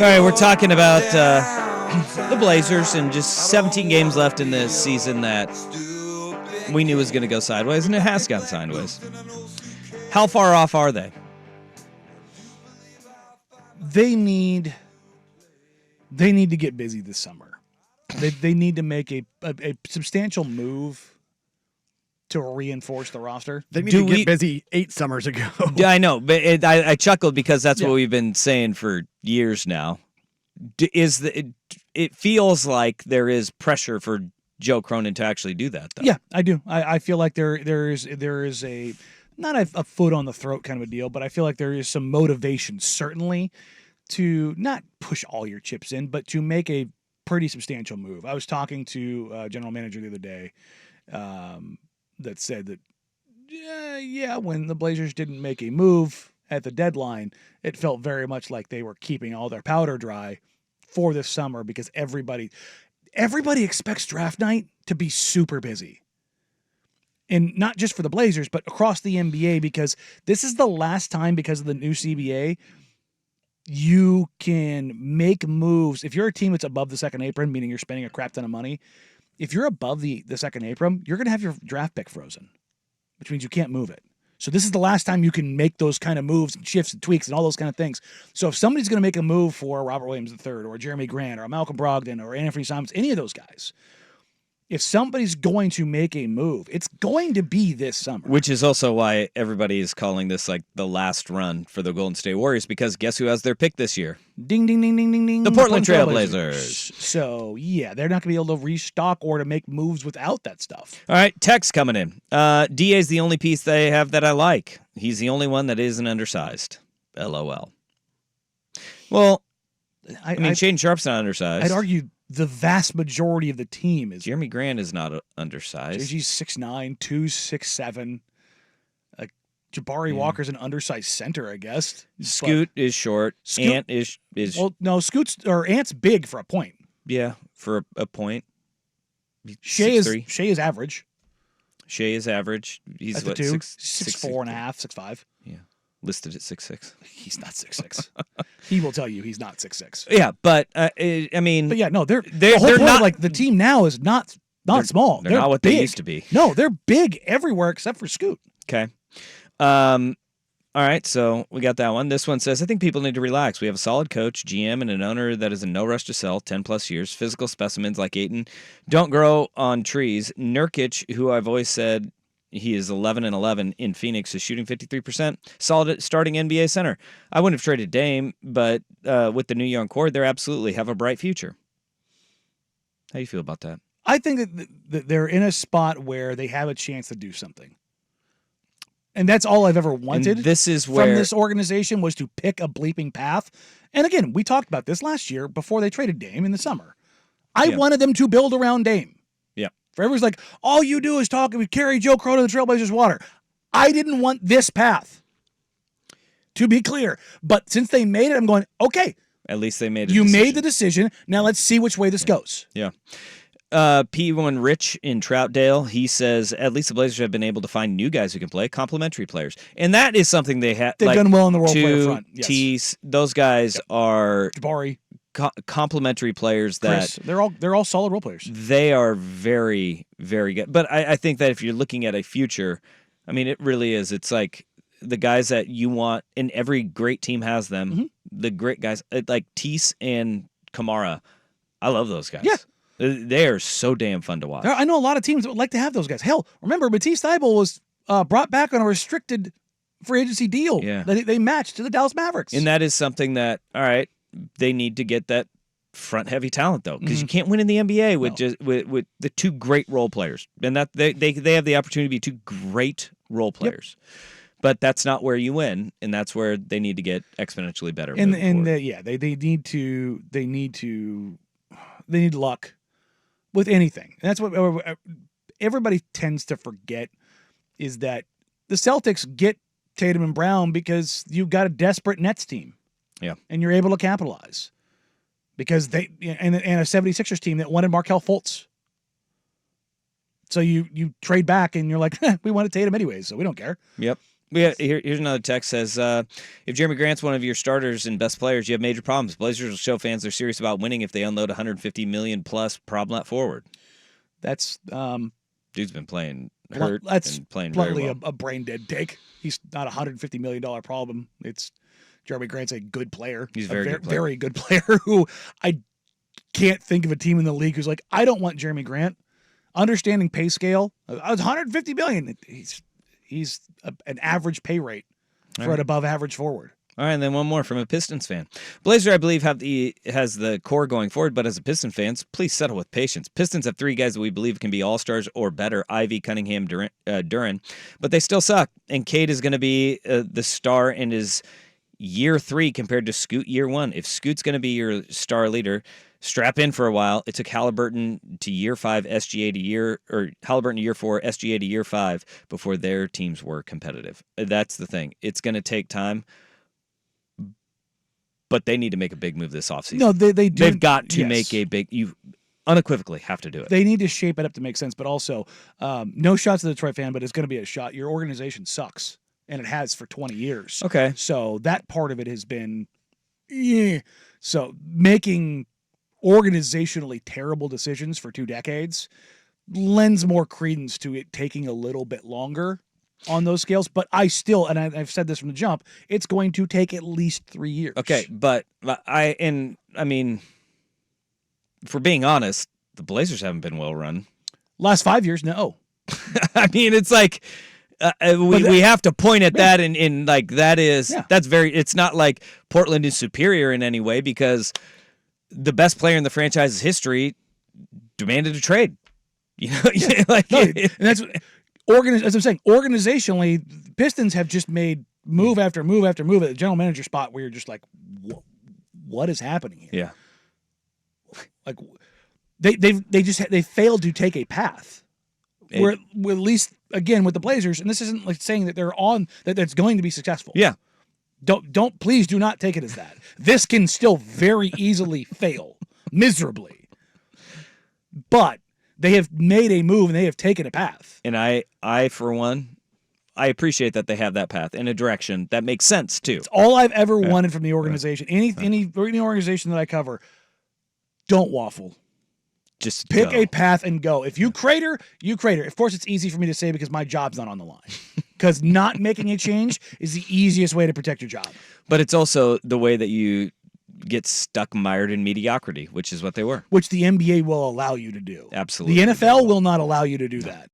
right, we're talking about the Blazers and just 17 games left in this season that we knew was going to go sideways, and it has gone sideways. How far off are they? They need to get busy this summer. They need to make a substantial move to reinforce the roster. They need to get busy 8 summers ago. Yeah, I know, but I chuckled because that's what we've been saying for years now. It feels like there is pressure for Joe Cronin to actually do that, though. Yeah, I do. I feel like there is a not a foot on the throat kind of a deal, but I feel like there is some motivation certainly to not push all your chips in, but to make a pretty substantial move. I was talking to a general manager the other day that said that, when the Blazers didn't make a move at the deadline, it felt very much like they were keeping all their powder dry for this summer because everybody expects draft night to be super busy. And not just for the Blazers, but across the NBA, because this is the last time, because of the new CBA, you can make moves. If you're a team that's above the second apron, meaning you're spending a crap ton of money, if you're above the second apron, you're going to have your draft pick frozen, which means you can't move it. So this is the last time you can make those kind of moves and shifts and tweaks and all those kind of things. So if somebody's going to make a move for Robert Williams III or Jeremy Grant or Malcolm Brogdon or Anthony Simons, any of those guys, if somebody's going to make a move, it's going to be this summer. Which is also why everybody is calling this like the last run for the Golden State Warriors, because guess who has their pick this year? Ding, ding, ding, ding, ding, ding. The Portland Trailblazers. So, yeah, they're not going to be able to restock or to make moves without that stuff. All right, text coming in. DA's the only piece they have that I like. He's the only one that isn't undersized. LOL. Well, I mean, Shaden Sharp's not undersized. I'd argue the vast majority of the team is. Jeremy Grant is not undersized. JG's 6'9", 2'6'7". Jabari Walker's an undersized center, I guess. Scoot is short. Ant is. Well, no, Ant's big for a point. Yeah, for a point. Shea is average. Shea is average. He's at the what, 6'4" and a half, 6'5". Yeah, listed at 6'6". He's not 6'6". He will tell you he's not 6'6". Yeah, but I mean, but yeah, no, they're not like the team now is not small. They're not what big. They used to be. No, they're big everywhere except for Scoot. Okay. All right, so we got that one. This one says, I think people need to relax. We have a solid coach, GM, and an owner that is in no rush to sell, 10-plus years. Physical specimens like Ayton don't grow on trees. Nurkic, who I've always said he is 11-11 in Phoenix, is shooting 53%. Solid at starting NBA center. I wouldn't have traded Dame, but with the new young core, they absolutely have a bright future. How do you feel about that? I think that they're in a spot where they have a chance to do something. And that's all I've ever wanted. And this is where, from this organization, was to pick a bleeping path. And again, we talked about this last year before they traded Dame in the summer. I wanted them to build around Dame. Yeah. For everyone's like, all you do is talk and carry Joe Cronin to the Trailblazers water. I didn't want this path. To be clear. But since they made it, I'm going, okay. At least they made it. You made the decision. Now let's see which way this goes. Yeah. P1 Rich in Troutdale, he says, at least the Blazers have been able to find new guys who can play, complementary players. And that is something they've done well in the role player front. Yes. Tease, those guys are Jabari. Complementary players that Chris, they're all solid role players. They are very, very good. But I think that if you're looking at a future, I mean, it really is. It's like the guys that you want, and every great team has them. Mm-hmm. The great guys like Tease and Kamara. I love those guys. Yeah. They are so damn fun to watch. I know a lot of teams that would like to have those guys. Hell, remember, Matisse Thybulle was brought back on a restricted free agency deal that they matched to the Dallas Mavericks. And that is something that, all right, they need to get that front-heavy talent, though, because you can't win in the NBA with the two great role players. And that they have the opportunity to be two great role players. Yep. But that's not where you win, and that's where they need to get exponentially better. They need luck with anything. And that's what everybody tends to forget, is that the Celtics get Tatum and Brown because you've got a desperate Nets team. Yeah. And you're able to capitalize. Because and a 76ers team that wanted Markelle Fultz. So you trade back and you're like, we wanted Tatum anyways, so we don't care. Yep. Here's another text says, if Jeremy Grant's one of your starters and best players, you have major problems. Blazers will show fans they're serious about winning if they unload 150 million plus problem at forward. That's dude's been playing hurt and playing bluntly very well. a brain dead take. He's not a $150 million problem. It's Jeremy Grant's a good player. He's very good player who I can't think of a team in the league who's like, I don't want Jeremy Grant. Understanding pay scale, I was 150 million. He's an average pay rate for an above average forward. All right, and then one more from a Pistons fan. Blazer, I believe, has the core going forward, but as a Piston fans, please settle with patience. Pistons have 3 guys that we believe can be all-stars or better, Ivy, Cunningham, Duran, but they still suck. And Cade is going to be the star in his year 3 compared to Scoot year 1. If Scoot's going to be your star leader, strap in for a while. It took Halliburton to year 5, SGA to Halliburton to year 4, SGA to year 5 before their teams were competitive. That's the thing. It's going to take time. But they need to make a big move this offseason. No, they do. They've got to make a big. You unequivocally have to do it. They need to shape it up to make sense. But also, no shots to the Detroit fan, but it's going to be a shot. Your organization sucks, and it has for 20 years. Okay. So that part of it has been, So making organizationally terrible decisions for 2 decades lends more credence to it taking a little bit longer on those scales, but I still, and I've said this from the jump, it's going to take at least 3 years. Okay, but I mean, if we're being honest, the Blazers haven't been well run. Last 5 years, no. I mean, it's like we have to point at that, and like that's very. It's not like Portland is superior in any way because the best player in the franchise's history demanded a trade. You know, and that's. As I'm saying, organizationally, Pistons have just made move after move after move at the general manager spot where you're just like, what is happening here? Yeah. Like they failed to take a path. Where at least again with the Blazers, and this isn't like saying that they're on that's going to be successful. Yeah. Please do not take it as that. This can still very easily fail miserably. But they have made a move and they have taken a path. And I for one, I appreciate that they have that path in a direction that makes sense too. It's all I've ever wanted from the organization. Any organization that I cover, don't waffle. Just pick a path and go. If you crater, you crater. Of course, it's easy for me to say because my job's not on the line. Because not making a change is the easiest way to protect your job. But it's also the way that you get stuck mired in mediocrity, which is what they were. Which the NBA will allow you to do. Absolutely. The NFL will not allow you to do that.